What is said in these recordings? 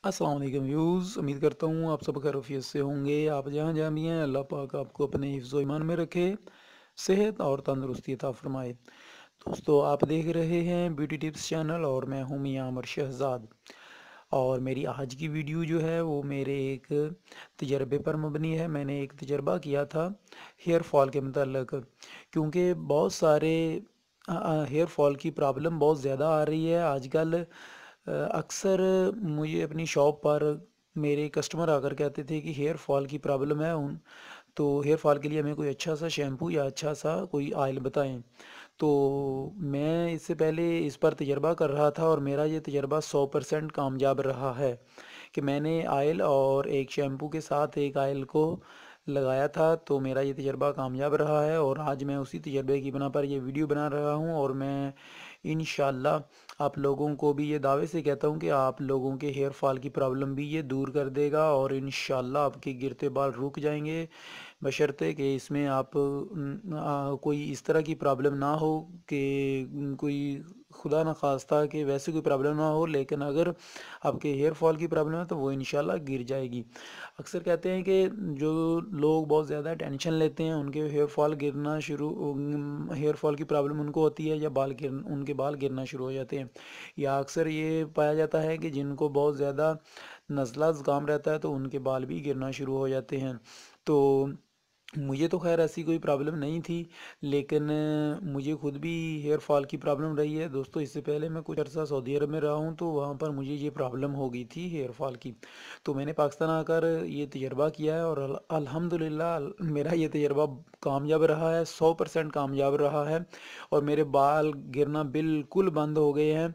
अस्सलाम वालेकुम व्यूज़। उम्मीद करता हूँ आप सब खैरियत से होंगे। आप जहाँ जहाँ भी हैं अल्लाह पाक आपको अपने हिफ्ज़ व ईमान में रखे, सेहत और तंदुरुस्ती अता फ़रमाए। दोस्तों आप देख रहे हैं ब्यूटी टिप्स चैनल और मैं हूँ मियाँ अमर शहज़ाद। और मेरी आज की वीडियो जो है वो मेरे एक तजर्बे पर मबनी है। मैंने एक तजर्बा किया था हेयर फॉल के मतलब, क्योंकि बहुत सारे हेयर फॉल की प्रॉब्लम बहुत ज़्यादा आ रही है आजकल। अक्सर मुझे अपनी शॉप पर मेरे कस्टमर आकर कहते थे कि हेयर फॉल की प्रॉब्लम है उन तो हेयर फॉल के लिए हमें कोई अच्छा सा शैम्पू या अच्छा सा कोई ऑयल बताएं। तो मैं इससे पहले इस पर तजर्बा कर रहा था और मेरा ये तजर्बा 100% कामयाब रहा है कि मैंने ऑयल और एक शैम्पू के साथ एक ऑयल को लगाया था, तो मेरा ये तजर्बा कामयाब रहा है और आज मैं उसी तजर्बे की बिना पर ये वीडियो बना रहा हूँ। और मैं इंशाल्लाह आप लोगों को भी ये दावे से कहता हूँ कि आप लोगों के हेयर फॉल की प्रॉब्लम भी ये दूर कर देगा और इंशाल्लाह आपके गिरते बाल रुक जाएंगे, बशर्ते कि इसमें आप कोई इस तरह की प्रॉब्लम ना हो कि कोई खुदा न खास्ता कि वैसे कोई प्रॉब्लम ना हो, लेकिन अगर आपके हेयर फॉल की प्रॉब्लम है तो वो इंशाल्लाह गिर जाएगी। अक्सर कहते हैं कि जो लोग बहुत ज़्यादा टेंशन लेते हैं उनके हेयर फॉल की प्रॉब्लम उनको होती है या उनके बाल गिरना शुरू हो जाते हैं। या अक्सर ये पाया जाता है कि जिनको बहुत ज़्यादा नज़ला ज़ुकाम रहता है तो उनके बाल भी गिरना शुरू हो जाते हैं। तो मुझे तो खैर ऐसी कोई प्रॉब्लम नहीं थी, लेकिन मुझे खुद भी हेयर फॉल की प्रॉब्लम रही है। दोस्तों इससे पहले मैं कुछ अर्सा सऊदी अरब में रहा हूँ, तो वहाँ पर मुझे ये प्रॉब्लम हो गई थी हेयर फॉल की। तो मैंने पाकिस्तान आकर ये तजर्बा किया है और अल्हम्दुलिल्लाह मेरा ये तजर्बा कामयाब रहा है, 100% कामयाब रहा है और मेरे बाल गिरना बिल्कुल बंद हो गए हैं।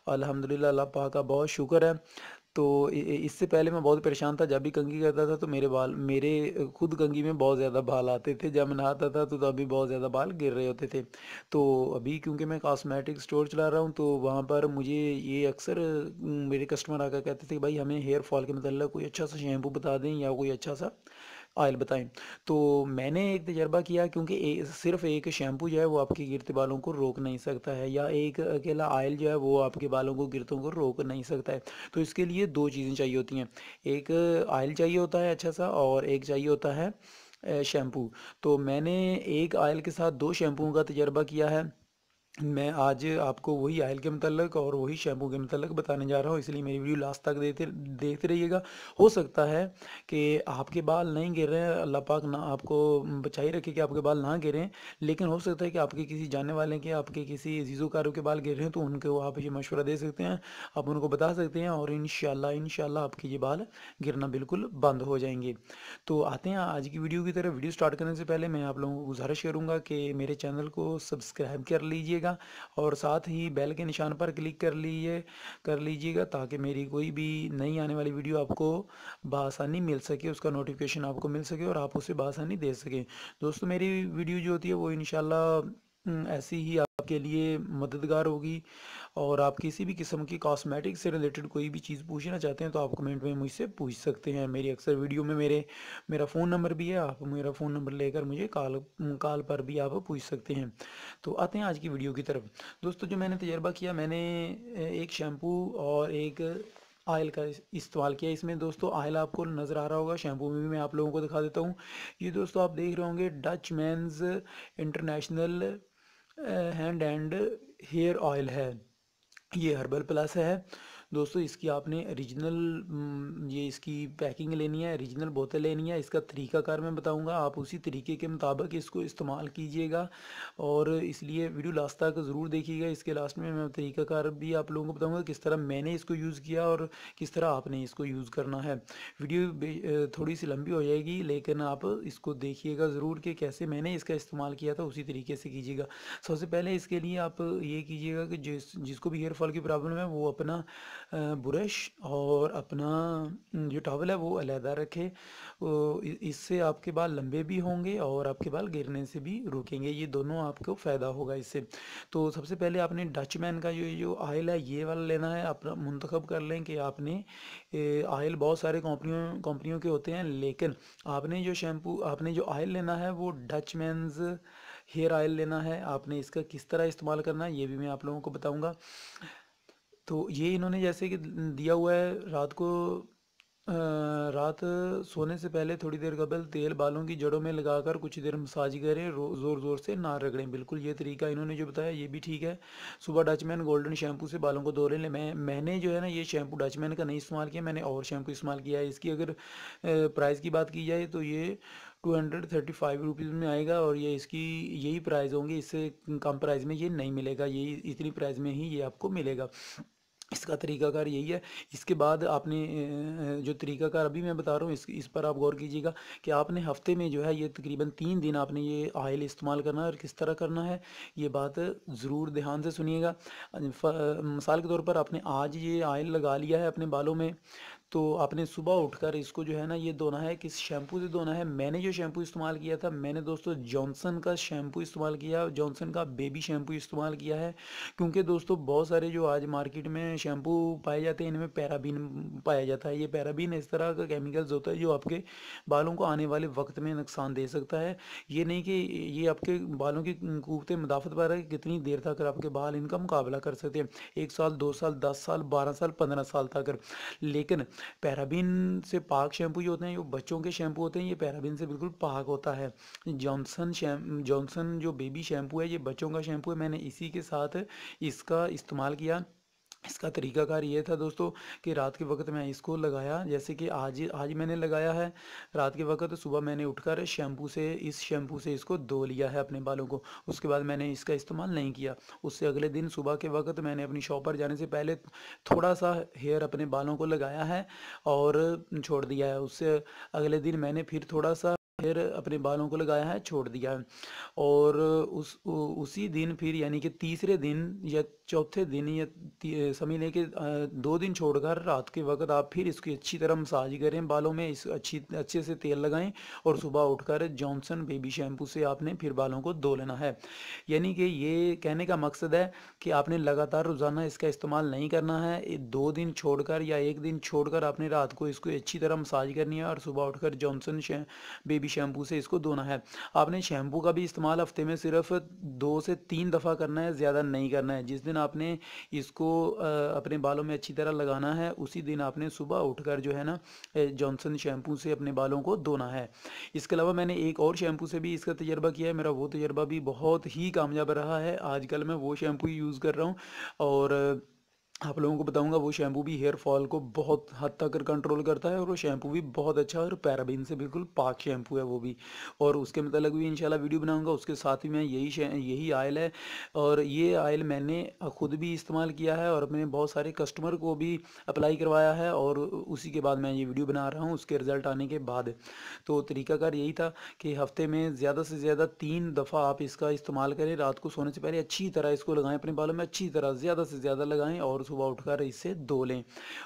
अल्हम्दुलिल्लाह अल्लाह पाक का बहुत शुक्र है। तो इससे पहले मैं बहुत परेशान था, जब भी कंघी करता था तो मेरे खुद कंघी में बहुत ज़्यादा बाल आते थे। जब मैं नहाता था तो तभी बहुत ज़्यादा बाल गिर रहे होते थे। तो अभी क्योंकि मैं कॉस्मेटिक स्टोर चला रहा हूँ तो वहाँ पर मुझे ये अक्सर मेरे कस्टमर आकर कहते थे कि भाई हमें हेयर फॉल के मतलब कोई अच्छा सा शैम्पू बता दें या कोई अच्छा सा ऑयल बताएं। तो मैंने एक तजर्बा किया, क्योंकि सिर्फ एक शैम्पू जो है वो आपके गिरते बालों को रोक नहीं सकता है, या एक अकेला ऑयल जो है वो आपके बालों को गिरतों को रोक नहीं सकता है। तो इसके लिए दो चीज़ें चाहिए होती हैं, एक ऑयल चाहिए होता है अच्छा सा और एक चाहिए होता है शैम्पू। तो मैंने एक ऑयल के साथ दो शैम्पूओं का तजर्बा किया है। मैं आज आपको वही ऑयल के मतलब और वही शैम्पू के मतलब बताने जा रहा हूँ, इसलिए मेरी वीडियो लास्ट तक देखते रहिएगा। हो सकता है कि आपके बाल नहीं गिर रहे हैं, अल्लाह पाक ना आपको बचाई रखे कि आपके बाल ना गिरें, लेकिन हो सकता है कि आपके किसी जानने वाले के, आपके किसी अजीज़ोकारों के बाल गिर रहे हैं, तो उनको आप ये मशवरा दे सकते हैं, आप उनको बता सकते हैं और इंशाल्लाह इंशाल्लाह आपके ये बाल गिरना बिल्कुल बंद हो जाएंगे। तो आते हैं आज की वीडियो की तरफ। वीडियो स्टार्ट करने से पहले मैं आप लोगों को गुजारिश करूंगा कि मेरे चैनल को सब्सक्राइब कर लीजिएगा और साथ ही बेल के निशान पर क्लिक कर लीजिएगा, ताकि मेरी कोई भी नई आने वाली वीडियो आपको बआसानी मिल सके, उसका नोटिफिकेशन आपको मिल सके और आप उसे बआसानी दे सकें। दोस्तों मेरी वीडियो जो होती है वो इंशाल्लाह ऐसी ही आपके लिए मददगार होगी। और आप किसी भी किस्म की कॉस्मेटिक से रिलेटेड कोई भी चीज़ पूछना चाहते हैं तो आप कमेंट में मुझसे पूछ सकते हैं। मेरी अक्सर वीडियो में मेरा फ़ोन नंबर भी है, आप मेरा फ़ोन नंबर लेकर मुझे कॉल कॉल पर भी आप पूछ सकते हैं। तो आते हैं आज की वीडियो की तरफ। दोस्तों जो मैंने तजर्बा किया, मैंने एक शैम्पू और एक ऑयल का इस्तेमाल किया। इसमें दोस्तों ऑयल आपको नज़र आ रहा होगा, शैम्पू में भी मैं आप लोगों को दिखा देता हूँ। ये दोस्तों आप देख रहे होंगे Dutch man's international hand and hair oil है। ये हर्बल प्लस है दोस्तों। इसकी आपने ये इसकी पैकिंग लेनी है, ओरिजिनल बोतल लेनी है। इसका तरीकाकार मैं बताऊंगा, आप उसी तरीके के मुताबिक इसको इस्तेमाल कीजिएगा और इसलिए वीडियो लास्ट तक ज़रूर देखिएगा। इसके लास्ट में मैं तरीकाकार भी आप लोगों को बताऊंगा किस तरह मैंने इसको यूज़ किया और किस तरह आपने इसको यूज़ करना है। वीडियो थोड़ी सी लंबी हो जाएगी, लेकिन आप इसको देखिएगा ज़रूर कि कैसे मैंने इसका इस्तेमाल किया था उसी तरीके से कीजिएगा। सबसे पहले इसके लिए आप ये कीजिएगा कि जिसको भी हेयर फॉल की प्रॉब्लम है वो अपना ब्रश और अपना जो टॉवल है वो अलहदा रखे। इससे आपके बाल लंबे भी होंगे और आपके बाल गिरने से भी रुकेंगे, ये दोनों आपको फ़ायदा होगा इससे। तो सबसे पहले आपने डचमैन का जो ऑयल है ये वाला लेना है। अपना मुंतखब कर लें कि आपने ऑयल बहुत सारे कंपनियों के होते हैं, लेकिन आपने जो ऑयल लेना है वो डचमैन्स हेयर ऑयल लेना है। आपने इसका किस तरह इस्तेमाल करना है ये भी मैं आप लोगों को बताऊंगा। तो ये इन्होंने जैसे कि दिया हुआ है, रात सोने से पहले थोड़ी देर कबल तेल बालों की जड़ों में लगाकर कुछ देर मसाज करें, ज़ोर ज़ोर से ना रगड़ें। बिल्कुल ये तरीका इन्होंने जो बताया ये भी ठीक है। सुबह डचमैन गोल्डन शैम्पू से बालों को धो लें। मैंने जो है ना, ये शैम्पू डचमैन का नहीं इस्तेमाल किया, मैंने और शैम्पू इस्तेमाल किया है। इसकी अगर प्राइस की बात की जाए तो ये 235 रुपीज़ में आएगा, और ये इसकी यही प्राइस होंगे, इससे कम प्राइस में ये नहीं मिलेगा, यही इतनी प्राइस में ही ये आपको मिलेगा। इसका तरीकाकार यही है। इसके बाद आपने जो तरीकाकार अभी मैं बता रहा हूँ, इस पर आप गौर कीजिएगा कि आपने हफ्ते में जो है ये तकरीबन 3 दिन आपने ये ऑयल इस्तेमाल करना है। और किस तरह करना है ये बात ज़रूर ध्यान से सुनिएगा। मिसाल के तौर पर आपने आज ये ऑयल लगा लिया है अपने बालों में, तो आपने सुबह उठकर इसको जो है ना ये धोना है। किस शैम्पू से धोना है? मैंने जो शैम्पू इस्तेमाल किया था, मैंने दोस्तों जॉनसन का शैम्पू इस्तेमाल किया, जॉनसन का बेबी शैम्पू इस्तेमाल किया है। क्योंकि दोस्तों बहुत सारे जो आज मार्केट में शैम्पू पाए जाते हैं, इनमें पैराबीन पाया जाता है। ये पैराबीन इस तरह का केमिकल्स होता है जो आपके बालों को आने वाले वक्त में नुकसान दे सकता है। ये नहीं कि ये आपके बालों की क़ुव्वत मुदाफ़त पर है कि कितनी देर तक आपके बाल इनका मुकाबला कर सकते हैं, 1 साल, 2 साल, 10 साल, 12 साल, 15 साल तक। लेकिन पैराबीन से पाक शैम्पू जो होते हैं, जो बच्चों के शैम्पू होते हैं, ये पैराबीन से बिल्कुल पाक होता है। जॉनसन जो बेबी शैम्पू है, ये बच्चों का शैम्पू है। मैंने इसी के साथ इसका इस्तेमाल किया। इसका तरीकाकार ये था दोस्तों कि रात के वक्त मैं इसको लगाया, जैसे कि आज आज मैंने लगाया है रात के वक्त। सुबह मैंने उठकर इस शैम्पू से इसको धो लिया है अपने बालों को। उसके बाद मैंने इसका इस्तेमाल नहीं किया। उससे अगले दिन सुबह के वक्त मैंने अपनी शॉप पर जाने से पहले थोड़ा सा हेयर अपने बालों को लगाया है और छोड़ दिया है। उससे अगले दिन मैंने फिर थोड़ा सा हेयर अपने बालों को लगाया है, छोड़ दिया है। और उसी दिन फिर यानी कि तीसरे दिन या चौथे दिन या समझ लें कि 2 दिन छोड़कर रात के वक्त आप फिर इसकी अच्छी तरह मसाज करें बालों में, इस अच्छे से तेल लगाएं और सुबह उठकर जॉनसन बेबी शैम्पू से आपने फिर बालों को धो लेना है। यानी कि ये कहने का मकसद है कि आपने लगातार रोज़ाना इसका इस्तेमाल नहीं करना है। 2 दिन छोड़कर या 1 दिन छोड़कर आपने रात को इसको अच्छी तरह मसाज करनी है और सुबह उठकर जॉनसन बेबी शैम्पू से इसको धोना है। आपने शैम्पू का भी इस्तेमाल हफ्ते में सिर्फ 2 से 3 दफ़ा करना है, ज़्यादा नहीं करना है। जिस दिन आपने इसको अपने बालों में अच्छी तरह लगाना है, उसी दिन आपने सुबह उठकर जो है ना जॉनसन शैम्पू से अपने बालों को धोना है। इसके अलावा मैंने एक और शैम्पू से भी इसका तजर्बा किया है, मेरा वो तजर्बा भी बहुत ही कामयाब रहा है। आजकल मैं वो शैम्पू ही यूज़ कर रहा हूँ और आप लोगों को बताऊंगा। वो शैम्पू भी हेयर फॉल को बहुत हद तक कंट्रोल करता है और वो शैम्पू भी बहुत अच्छा है और पैराबीन से बिल्कुल पाक शैम्पू है वो भी। और उसके मतलब भी इंशाल्लाह वीडियो बनाऊंगा। उसके साथ ही मैं यही आयल है, और ये आयल मैंने खुद भी इस्तेमाल किया है और अपने बहुत सारे कस्टमर को भी अप्लाई करवाया है, और उसी के बाद मैं ये वीडियो बना रहा हूँ उसके रिज़ल्ट आने के बाद। तो तरीकाकार यही था कि हफ्ते में ज़्यादा से ज़्यादा 3 दफ़ा आप इसका इस्तेमाल करें। रात को सोने से पहले अच्छी तरह इसको लगाएं अपने बालों में, अच्छी तरह ज़्यादा से ज़्यादा लगाएं और सुबह उठकर इससे धो लें।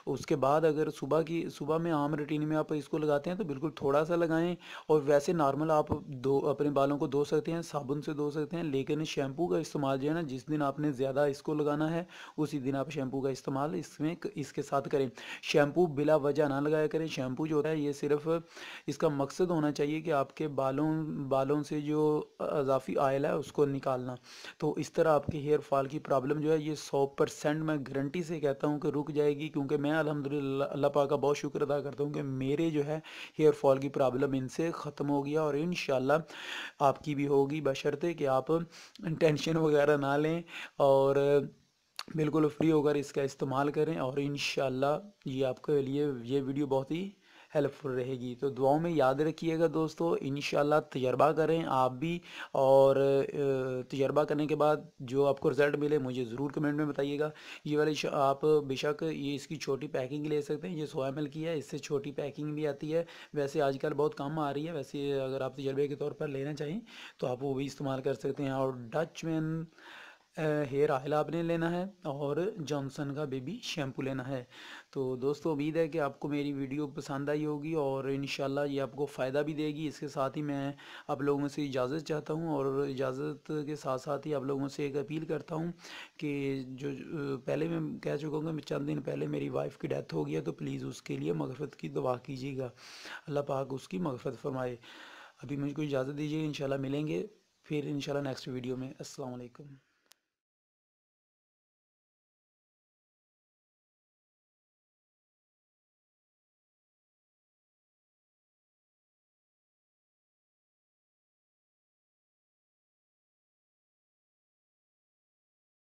उसके बाद अगर सुबह में आम रूटीन में आप इसको लगाते हैं तो बिल्कुल थोड़ा सा लगाएं, और वैसे नॉर्मल आप अपने बालों को धो सकते हैं, साबुन से धो सकते हैं। लेकिन शैम्पू का इस्तेमाल जो है ना, जिस दिन आपने ज़्यादा इसको लगाना है उसी दिन आप शैम्पू का इस्तेमाल इसके साथ करें। शैम्पू बिला वजह ना लगाया करें। शैम्पू जो होता है ये सिर्फ इसका मकसद होना चाहिए कि आपके बालों से जो अज़ाफ़ी ऑयल है उसको निकालना। तो इस तरह आपके हेयर फॉल की प्रॉब्लम जो है ये 100% मैं गारंटी से कहता हूँ कि रुक जाएगी। क्योंकि मैं अल्हम्दुलिल्लाह अल्लाह पाक का बहुत शुक्र अदा करता हूँ कि मेरे जो है हेयर फॉल की प्रॉब्लम इनसे ख़त्म हो गया, और इंशाल्लाह आपकी भी होगी, बशर्ते कि आप टेंशन वगैरह ना लें और बिल्कुल फ्री होकर इसका इस्तेमाल करें। और इंशाल्लाह ये आपके लिए ये वीडियो बहुत ही हेल्पफुल रहेगी। तो दुआओं में याद रखिएगा दोस्तों, इंशाल्लाह तजर्बा करें आप भी, और तजर्बा करने के बाद जो आपको रिज़ल्ट मिले मुझे ज़रूर कमेंट में बताइएगा। ये वाली आप बेशक ये इसकी छोटी पैकिंग ले सकते हैं, ये 100 ml की है, इससे छोटी पैकिंग भी आती है। वैसे आजकल बहुत कम आ रही है, वैसे अगर आप तजर्बे के तौर पर लेना चाहें तो आप वो भी इस्तेमाल कर सकते हैं। और डचमैन हेयर ऑयल आपने लेना है और जॉनसन का बेबी शैम्पू लेना है। तो दोस्तों उम्मीद है कि आपको मेरी वीडियो पसंद आई होगी और इंशाल्लाह ये आपको फ़ायदा भी देगी। इसके साथ ही मैं आप लोगों से इजाज़त चाहता हूँ, और इजाज़त के साथ साथ ही आप लोगों से एक अपील करता हूँ कि जो पहले मैं कह चुका हूँ कि चंद दिन पहले मेरी वाइफ़ की डेथ हो गई है, तो प्लीज़ उसके लिए मग़फ़िरत की दुआ कीजिएगा, अल्लाह पाक उसकी मग़फ़िरत फरमाए। अभी मुझको इजाज़त दीजिए, इंशाल्लाह मिलेंगे फिर इंशाल्लाह नेक्स्ट वीडियो में। अस्सलाम वालेकुम।